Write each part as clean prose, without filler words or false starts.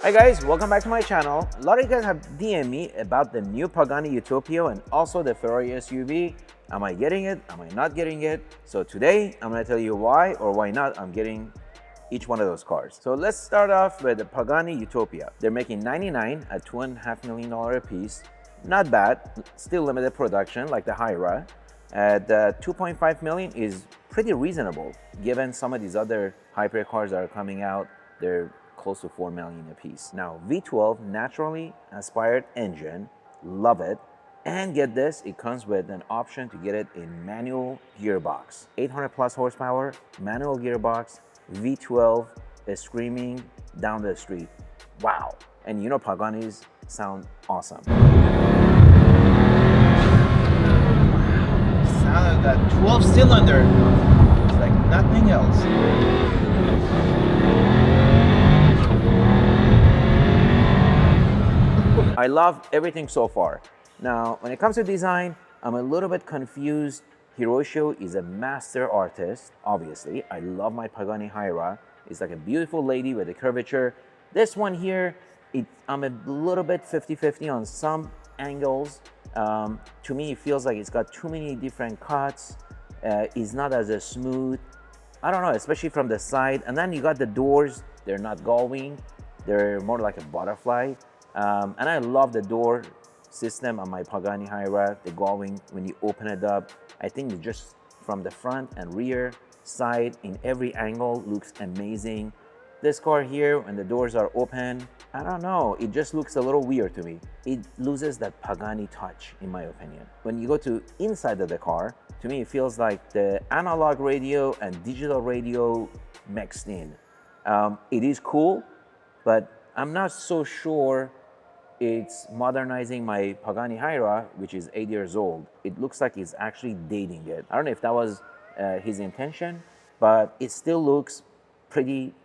Hi guys, welcome back to my channel. A lot of you guys have DM'd me about the new Pagani Utopia and also the Ferrari SUV. Am I getting it? Am I not getting it? So today I'm going to tell you why or why not I'm getting each one of those cars. So let's start off with the Pagani Utopia. They're making 99 at $2.5 million a piece. Not bad, still limited production like the Huayra. The 2.5 million is pretty reasonable given some of these other hypercars that are coming out. They're close to 4 million a piece. Now V12 naturally aspired engine, love it. And get this, it comes with an option to get it in manual gearbox. 800 plus horsepower, manual gearbox, V12 is screaming down the street. Wow. And you know Paganis sound awesome. Sound of that 12 cylinder, it's like nothing else. I love everything so far. Now, when it comes to design, I'm a little bit confused. Hiroshio is a master artist, obviously. I love my Pagani Huayra. It's like a beautiful lady with a curvature. This one here, I'm a little bit 50-50 on some angles. To me, it feels like it's got too many different cuts. It's not as smooth. I don't know, especially from the side. And then you got the doors. They're not gull-wing. They're more like a butterfly. And I love the door system on my Pagani Huayra, the gull-wing, when you open it up. I think it just from the front and rear side in every angle looks amazing. This car here, when the doors are open, I don't know, it just looks a little weird to me. It loses that Pagani touch, in my opinion. When you go to inside of the car, to me it feels like the analog radio and digital radio mixed in. It is cool, but I'm not so sure it's modernizing my Pagani Huayra, which is 8 years old. It looks like it's actually dating it. I don't know if that was his intention, but it still looks pretty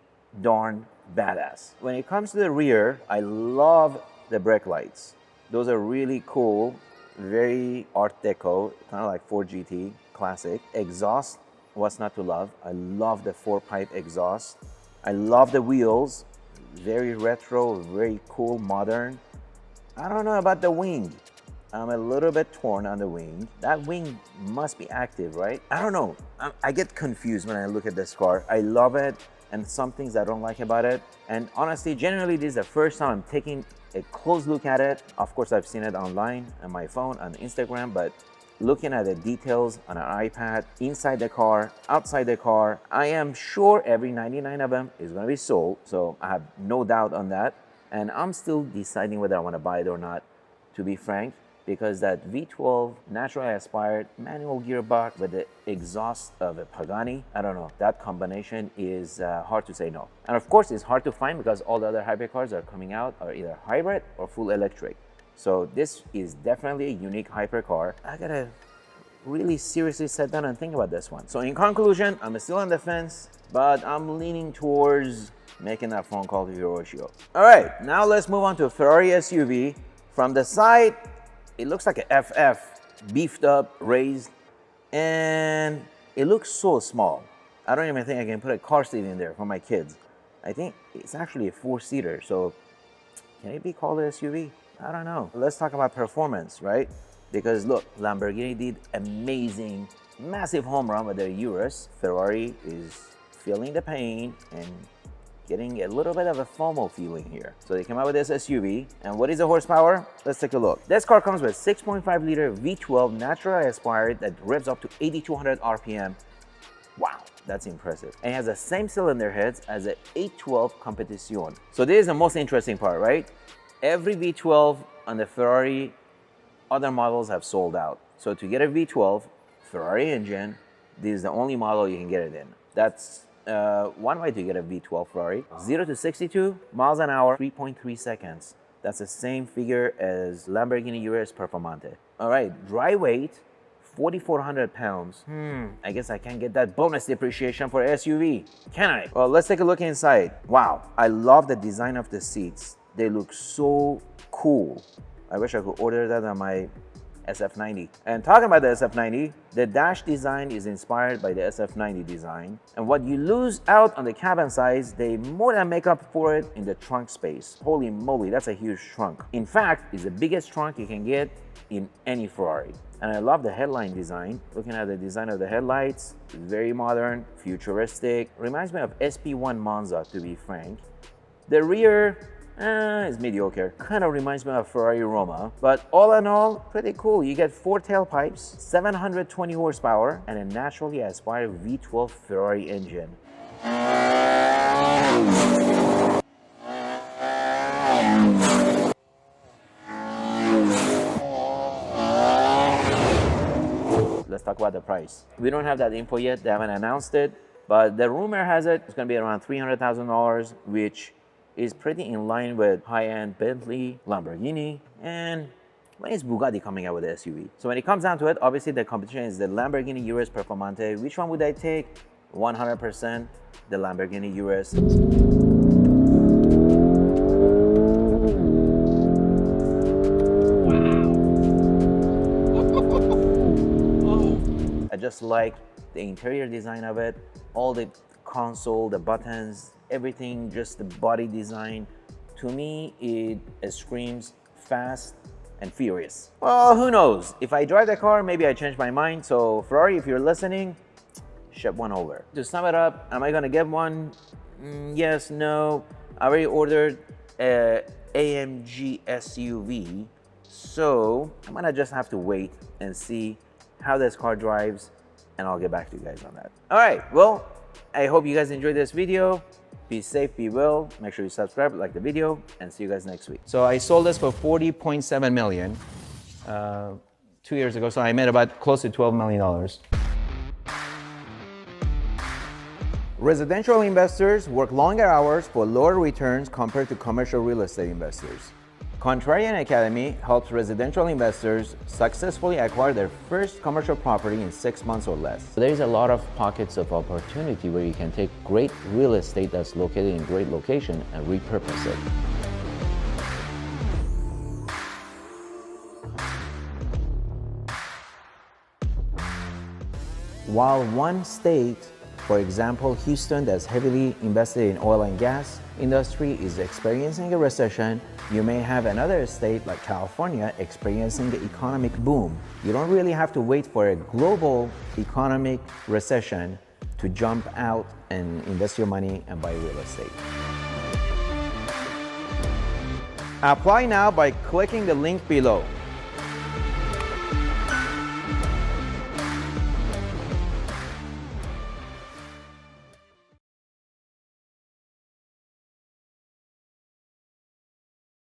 darn badass. When it comes to the rear, I love the brake lights. Those are really cool, very Art Deco, kind of like Ford GT, classic. Exhaust, what's not to love? I love the 4-pipe exhaust. I love the wheels, very retro, very cool, modern. I don't know about the wing. I'm a little bit torn on the wing. That wing must be active, right? I don't know. I get confused when I look at this car. I love it, and some things I don't like about it. And honestly, generally, this is the first time I'm taking a close look at it. Of course, I've seen it online, on my phone, on Instagram, but looking at the details on an iPad, inside the car, outside the car, I am sure every 99 of them is gonna be sold. So I have no doubt on that. And I'm still deciding whether I want to buy it or not, to be frank, because that V12 naturally aspired manual gearbox with the exhaust of a Pagani, I don't know, that combination is hard to say no. And of course, it's hard to find because all the other hypercars that are coming out are either hybrid or full electric. So this is definitely a unique hypercar. I gotta really seriously sit down and think about this one. So in conclusion, I'm still on the fence, but I'm leaning towards making that phone call to Hiroshio. All right, now let's move on to a Ferrari SUV. From the side, it looks like a FF, beefed up, raised, and it looks so small. I don't even think I can put a car seat in there for my kids. I think it's actually a 4-seater, so can it be called an SUV? I don't know. Let's talk about performance, right? Because look, Lamborghini did amazing, massive home run with their Urus. Ferrari is feeling the pain and getting a little bit of a FOMO feeling here. So they came out with this SUV. And what is the horsepower? Let's take a look. This car comes with 6.5 liter V12 naturally aspired that revs up to 8,200 RPM. Wow, that's impressive. And it has the same cylinder heads as the 812 Competizione. So this is the most interesting part, right? Every V12 on the Ferrari, other models have sold out. So to get a V12 Ferrari engine, this is the only model you can get it in. That's one way to get a V12 Ferrari. 0 to 62 miles an hour, 3.3 seconds. That's the same figure as Lamborghini Urus Performante. All right, dry weight, 4,400 pounds. I guess I can't get that bonus depreciation for SUV, can I? Well, let's take a look inside. Wow, I love the design of the seats. They look so cool. I wish I could order that on my SF90. And talking about the SF90, the dash design is inspired by the SF90 design. And what you lose out on the cabin size, they more than make up for it in the trunk space. Holy moly, that's a huge trunk. In fact, it's the biggest trunk you can get in any Ferrari. And I love the headline design. Looking at the design of the headlights, it's very modern, futuristic. Reminds me of SP1 Monza, to be frank. The rear is mediocre. Kind of reminds me of Ferrari Roma. But all in all, pretty cool. You get 4 tailpipes, 720 horsepower, and a naturally aspired V12 Ferrari engine. Let's talk about the price. We don't have that info yet. They haven't announced it. But the rumor has it, it's going to be around $300,000, which is pretty in line with high-end Bentley, Lamborghini, and when is Bugatti coming out with the SUV? So when it comes down to it, obviously the competition is the Lamborghini Urus Performante. Which one would I take? 100% the Lamborghini Urus. Wow. I just like the interior design of it, all the console, the buttons, everything, just the body design. To me, it screams fast and furious. Well, who knows? If I drive the car, maybe I change my mind. So Ferrari, if you're listening, ship one over. To sum it up, am I gonna get one? Yes, no. I already ordered a AMG SUV, so I'm gonna just have to wait and see how this car drives, and I'll get back to you guys on that. All right, well, I hope you guys enjoyed this video. Be safe, be well. Make sure you subscribe, like the video, and see you guys next week. So I sold this for $40.7 million 2 years ago. So I made about close to $12 million. Residential investors work longer hours for lower returns compared to commercial real estate investors. CONTRARIAN Academy helps residential investors successfully acquire their first commercial property in 6 months or less. There is a lot of pockets of opportunity where you can take great real estate that's located in great location and repurpose it. While one state, for example, Houston, that's heavily invested in oil and gas industry, is experiencing a recession, you may have another state like California experiencing the economic boom. You don't really have to wait for a global economic recession to jump out and invest your money and buy real estate. Apply now by clicking the link below.